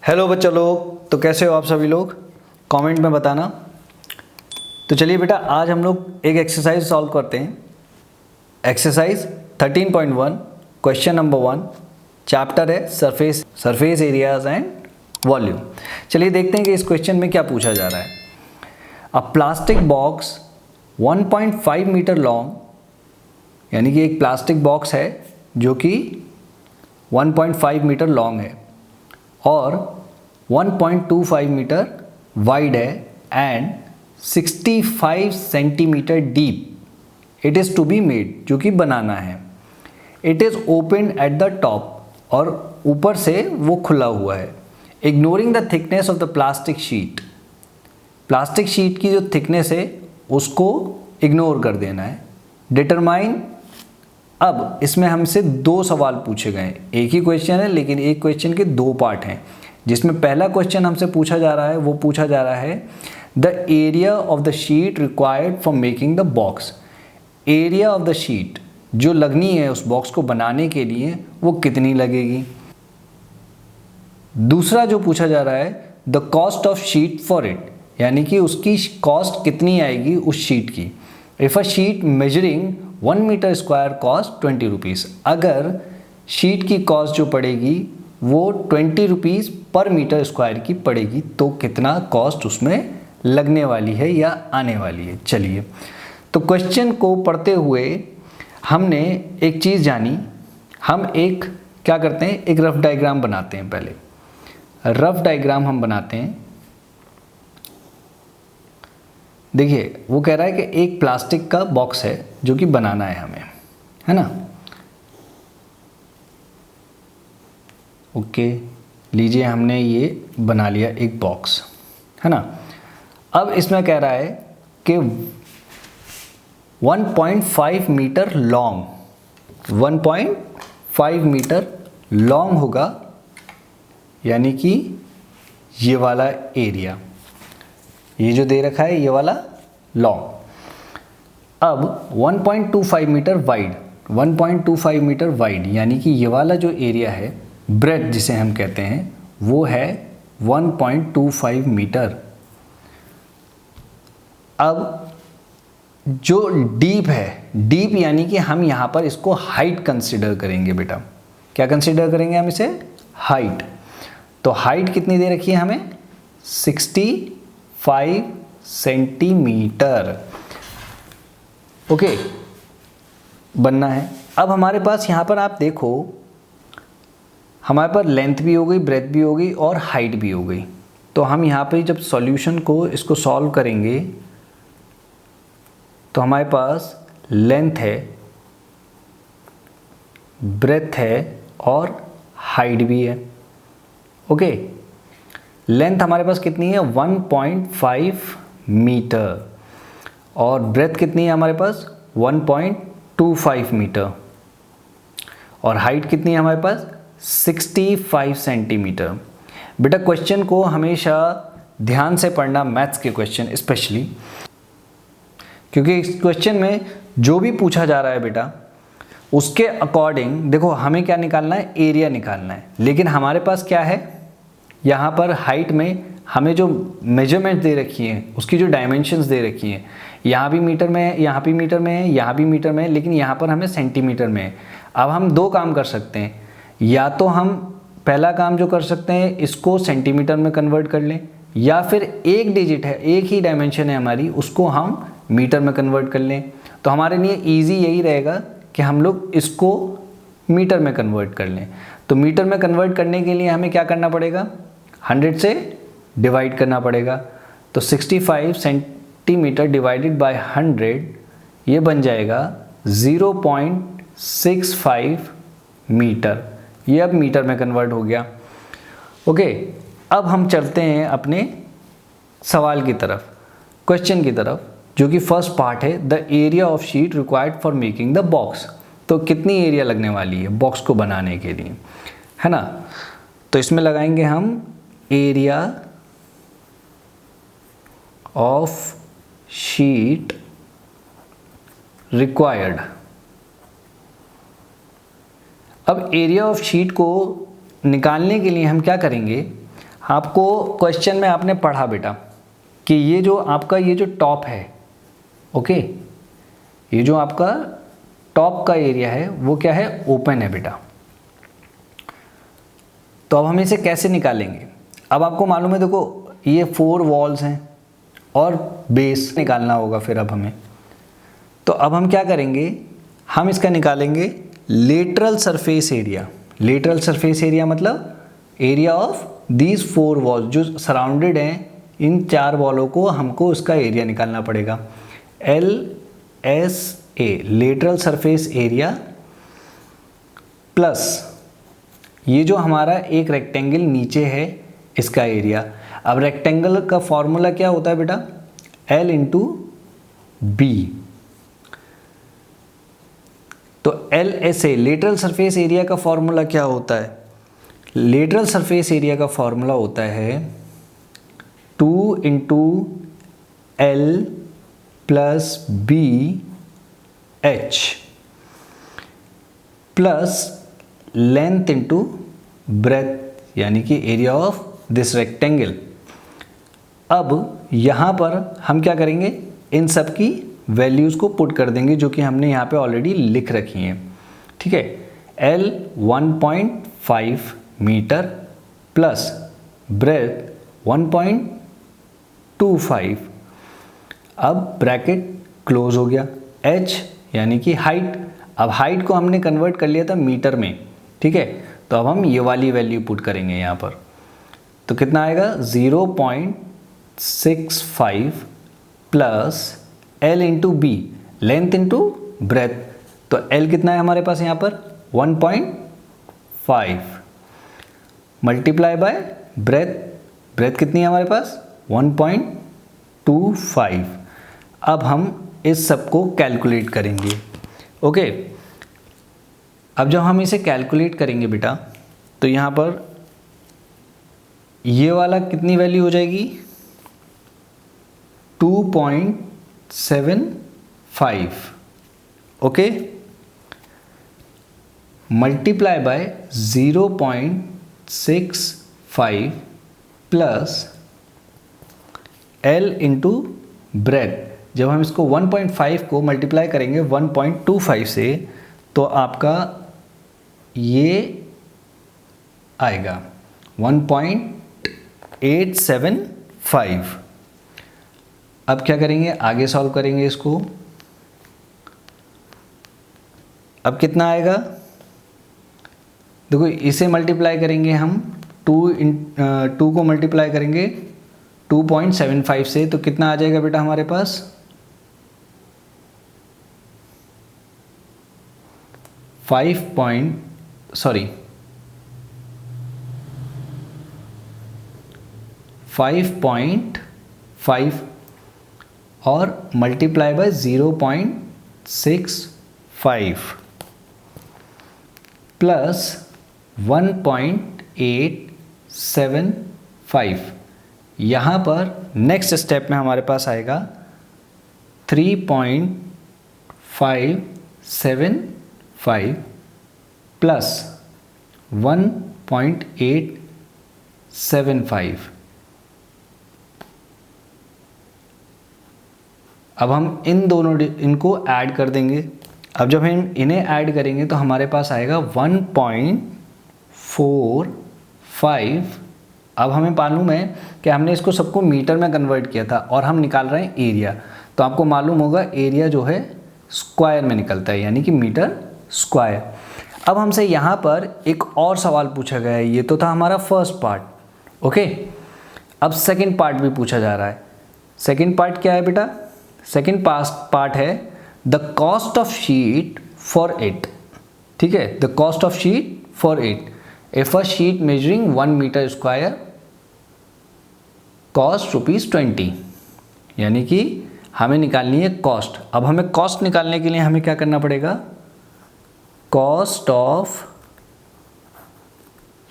Hello बच्चा लोग, तो कैसे हो आप सभी लोग? कमेंट में बताना। तो चलिए बेटा, आज हम लोग एक एक्सरसाइज सॉल्व करते हैं। एक्सरसाइज 13.1 क्वेश्चन नंबर 1, चैप्टर है सरफेस एरियाज एंड वॉल्यूम। चलिए देखते हैं कि इस क्वेश्चन में क्या पूछा जा रहा है। A plastic box 1.5 metre long, यानी कि एक प्लास्टिक बॉक्स है जो कि 1.5 मीटर लॉन्ग है और 1.25 मीटर वाइड है and 65 centimetre deep it is to be made, जो कि बनाना है। It is open at the top, और ऊपर से वो खुला हुआ है। Ignoring the thickness of the plastic sheet, plastic sheet की जो थिकनेस है उसको इग्नोर कर देना है। डिटरमाइन, अब इसमें हमसे दो सवाल पूछे गए हैं। एक ही क्वेश्चन है लेकिन एक क्वेश्चन के दो पार्ट हैं, जिसमें पहला क्वेश्चन हमसे पूछा जा रहा है, वो पूछा जा रहा है the area of the sheet required for making the box. Area of the sheet जो लगनी है उस बॉक्स को बनाने के लिए वो कितनी लगेगी। दूसरा जो पूछा जा रहा है the cost of sheet for it, यानी कि उसकी कॉस्ट कितनी आएगी उस शीट की। If a sheet measuring 1 metre square cost 20 rupees, अगर शीट की कॉस्ट जो पड़ेगी वो 20 रुपीज़ पर मीटर स्क्वायर की पड़ेगी, तो कितना कॉस्ट उसमें लगने वाली है या आने वाली है। चलिए, तो क्वेश्चन को पढ़ते हुए हमने एक चीज़ जानी। हम एक क्या करते हैं, एक रफ डायग्राम बनाते हैं। पहले रफ डायग्राम हम बनाते हैं। देखिए, वो कह रहा है कि एक प्लास्टिक का बॉक्स है जो कि बनाना है हमें, है ना। ओके, लीजिए हमने ये बना लिया एक बॉक्स, है ना। अब इसमें कह रहा है कि 1.5 मीटर लॉन्ग, 1.5 मीटर लॉन्ग होगा, यानी कि ये वाला एरिया, ये जो दे रखा है ये वाला लॉन्ग। अब 1.25 मीटर वाइड, 1.25 मीटर वाइड, यानी कि ये वाला जो एरिया है, ब्रेथ जिसे हम कहते हैं, वो है 1.25 मीटर। अब जो डीप है, डीप यानी कि हम यहाँ पर इसको हाइट कंसिडर करेंगे बेटा। क्या कंसिडर करेंगे हम इसे? हाइट। तो हाइट कितनी दे रखी है हमें? 65 सेंटीमीटर। ओके, बनना है। अब हमारे पास यहाँ पर आप देखो, हमारे पास लेंथ भी हो गई, ब्रेथ भी हो गई और हाइट भी हो गई। तो हम यहाँ पे जब सॉल्यूशन को इसको सॉल्व करेंगे तो हमारे पास लेंथ है, ब्रेथ है और हाइट भी है। ओके, लेंथ हमारे पास कितनी है? 1.5 मीटर, और ब्रेथ कितनी है हमारे पास? 1.25 मीटर, और हाइट कितनी है हमारे पास? 65 सेंटीमीटर। बेटा, क्वेश्चन को हमेशा ध्यान से पढ़ना, मैथ्स के क्वेश्चन स्पेशली, क्योंकि इस क्वेश्चन में जो भी पूछा जा रहा है बेटा उसके अकॉर्डिंग देखो हमें क्या निकालना है, एरिया निकालना है। लेकिन हमारे पास क्या है, यहाँ पर हाइट में हमें जो मेजरमेंट दे रखी है उसकी जो डायमेंशंस दे रखी हैं, यहाँ भी मीटर में है, यहाँ भी मीटर में है, यहाँ भी मीटर में है, लेकिन यहाँ पर हमें सेंटीमीटर में है। अब हम दो काम कर सकते हैं, या तो हम पहला काम जो कर सकते हैं इसको सेंटीमीटर में कन्वर्ट कर लें, या फिर एक डिजिट है, एक ही डायमेंशन है हमारी, उसको हम मीटर में कन्वर्ट कर लें। तो हमारे लिए इजी यही रहेगा कि हम लोग इसको मीटर में कन्वर्ट कर लें। तो मीटर में कन्वर्ट करने के लिए हमें क्या करना पड़ेगा? 100 से डिवाइड करना पड़ेगा। तो 65 सेंटीमीटर डिवाइडेड बाय 100, ये बन जाएगा 0.65 मीटर। ये अब मीटर में कन्वर्ट हो गया। ओके, अब हम चलते हैं अपने सवाल की तरफ, क्वेश्चन की तरफ, जो कि फर्स्ट पार्ट है the area of sheet required for making the box. तो कितनी एरिया लगने वाली है बॉक्स को बनाने के लिए, है ना। तो इसमें लगाएंगे हम एरिया ऑफ शीट रिक्वायर्ड। अब एरिया ऑफ शीट को निकालने के लिए हम क्या करेंगे, आपको क्वेश्चन में आपने पढ़ा बेटा कि ये जो टॉप है, ओके, ये जो आपका टॉप का एरिया है वो क्या है, ओपन है बेटा। तो अब हम इसे कैसे निकालेंगे? अब आपको मालूम है, देखो ये 4 वॉल्स हैं और बेस निकालना होगा फिर अब हमें। तो अब हम क्या करेंगे, हम इसका निकालेंगे lateral surface area. Lateral surface area मतलब एरिया ऑफ दीज 4 वॉल्स जो सराउंडेड हैं, इन 4 वॉलों को हमको उसका एरिया निकालना पड़ेगा। LSA lateral surface area plus ये जो हमारा एक रेक्टेंगल नीचे है इसका एरिया। अब रेक्टेंगल का फॉर्मूला क्या होता है बेटा, L इंटू बी। तो LSA लेटरल सरफेस एरिया का फॉर्मूला क्या होता है? लेटरल सरफेस एरिया का फॉर्मूला होता है 2 into L plus B H plus length into breadth, यानी कि एरिया ऑफ दिस रेक्टेंगल। अब यहाँ पर हम क्या करेंगे, इन सब की वैल्यूज़ को पुट कर देंगे जो कि हमने यहाँ पे ऑलरेडी लिख रखी हैं, ठीक है। L 1.5 metre plus breadth 1.25। अब ब्रैकेट क्लोज हो गया। H यानी कि हाइट, अब हाइट को हमने कन्वर्ट कर लिया था मीटर में, ठीक है। तो अब हम ये वाली वैल्यू पुट करेंगे यहाँ पर, तो कितना आएगा 0.65 plus L into B, length into breadth. तो L कितना है हमारे पास यहाँ पर 1.5 मल्टीप्लाई बाय ब्रेथ, ब्रेथ कितनी है हमारे पास 1.25। अब हम इस सब को कैलकुलेट करेंगे, ओके। अब जब हम इसे कैलकुलेट करेंगे बेटा, तो यहाँ पर ये वाला कितनी वैल्यू हो जाएगी 2.75, okay, multiply by 0.65 plus L into breadth. जब हम इसको 1.5 को मल्टीप्लाई करेंगे 1.25 से, तो आपका ये आएगा 1.875। अब क्या करेंगे, आगे सॉल्व करेंगे इसको। अब कितना आएगा, देखो इसे मल्टीप्लाई करेंगे हम 2 को मल्टीप्लाई करेंगे 2.75 से, तो कितना आ जाएगा बेटा हमारे पास 5.5 और मल्टीप्लाई बाय 0.65 प्लस 1.875। यहाँ पर नेक्स्ट स्टेप में हमारे पास आएगा 3.575 प्लस 1.875। अब हम इनको ऐड कर देंगे। अब जब हम इन्हें ऐड करेंगे तो हमारे पास आएगा 1.45। अब हमें मालूम है कि हमने इसको सबको मीटर में कन्वर्ट किया था और हम निकाल रहे हैं एरिया। तो आपको मालूम होगा एरिया जो है स्क्वायर में निकलता है, यानी कि मीटर स्क्वायर। अब हमसे यहाँ पर एक और सवाल पूछा गया है, ये तो था हमारा फर्स्ट पार्ट, ओके। अब सेकंड पार्ट भी पूछा जा रहा है। सेकंड पार्ट क्या है बेटा, सेकंड पार्ट है the cost of sheet for it, ठीक है। The cost of sheet for it, if a sheet measuring 1 metre square cost ₹20, यानी कि हमें निकालनी है कॉस्ट। अब हमें कॉस्ट निकालने के लिए हमें क्या करना पड़ेगा, cost of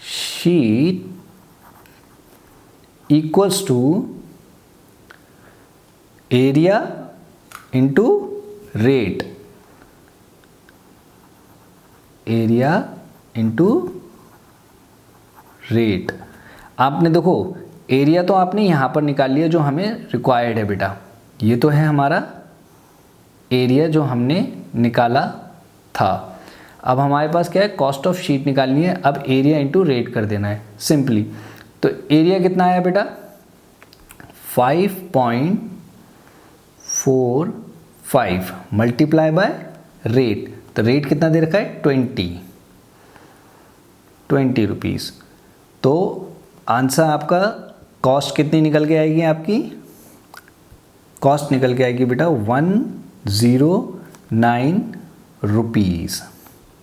sheet equals to area into rate, area into rate. आपने देखो एरिया तो आपने यहाँ पर निकाल लिया जो हमें रिक्वायर्ड है बेटा, ये तो है हमारा एरिया जो हमने निकाला था। अब हमारे पास क्या है, कॉस्ट ऑफ शीट निकालनी है। अब एरिया इंटू रेट कर देना है सिंपली। तो एरिया कितना आया बेटा 5.45 मल्टीप्लाई बाय रेट। तो रेट कितना दे रखा है 20 रुपीज़। तो आंसर आपका कॉस्ट कितनी निकल के आएगी, आपकी कॉस्ट निकल के आएगी बेटा 109 रुपीज़।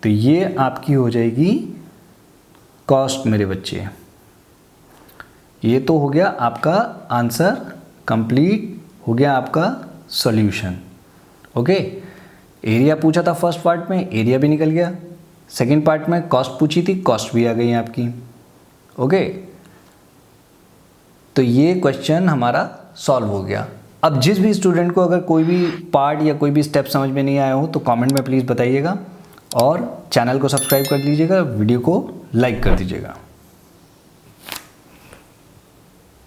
तो ये आपकी हो जाएगी कॉस्ट मेरे बच्चे। ये तो हो गया आपका आंसर, कंप्लीट हो गया आपका सॉल्यूशन। ओके, एरिया पूछा था फर्स्ट पार्ट में, एरिया भी निकल गया। सेकंड पार्ट में कॉस्ट पूछी थी, कॉस्ट भी आ गई आपकी। ओके, तो ये क्वेश्चन हमारा सॉल्व हो गया। अब जिस भी स्टूडेंट को अगर कोई भी पार्ट या कोई भी स्टेप समझ में नहीं आया हो तो कमेंट में प्लीज़ बताइएगा और चैनल को सब्सक्राइब कर लीजिएगा, वीडियो को लाइक कर दीजिएगा।